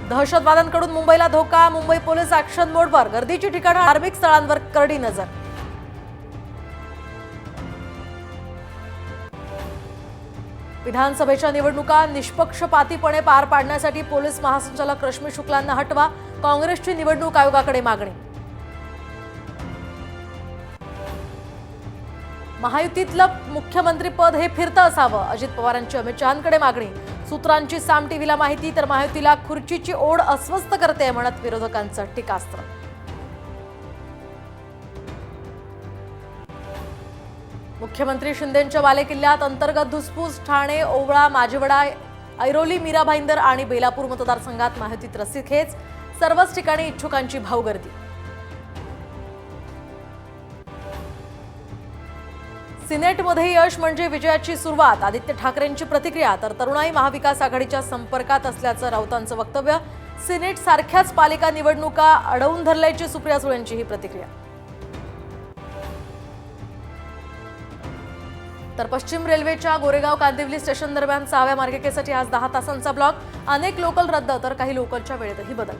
दहशतवाद्यांकडून मुंबईला धोका, मुंबई पोलीस ऍक्शन मोडवर, गर्दीची ठिकाणं, धार्मिक स्थळांवर करडी नजर. विधानसभेच्या निवडणुका निष्पक्षपातीपणे पार पाडण्यासाठी पोलीस महासंचालक रश्मी शुक्लांना हटवा, काँग्रेसची निवडणूक आयोगाकडे मागणी. महायुतीतलं मुख्यमंत्रीपद हे फिरतं असावं, अजित पवारांची अमित शहांकडे मागणी. सूत्रांची साम टीव्हीला माहिती, तर महायुतीला खुर्चीची ओढ अस्वस्थ करते म्हणत विरोधकांचं टीकास्त्र. मुख्यमंत्री शिंदेंच्या बालेकिल्ल्यात अंतर्गत धुसफूस, ठाणे, ओवळा, माजिवडा, ऐरोली, मीरा भाईंदर आणि बेलापूर मतदारसंघात महायुतीत रस्सीखेच, सर्वच ठिकाणी इच्छुकांची भाऊगर्दी. सिनेटमध्ये यश म्हणजे विजयाची सुरुवात, आदित्य ठाकरेंची प्रतिक्रिया. तर तरुणाई महाविकास आघाडीच्या संपर्कात असल्याचं राऊतांचं वक्तव्य. सिनेट सारख्याच पालिका निवडणुका अडवून धरल्याची सुप्रिया सुळेंची ही प्रतिक्रिया. तर पश्चिम रेल्वेच्या गोरेगाव कांदिवली स्टेशन दरम्यान 6व्या मार्गिकेसाठी आज 10 तासांचा ब्लॉक. अनेक लोकल रद्द, तर काही लोकलच्या वेळेतही बदल.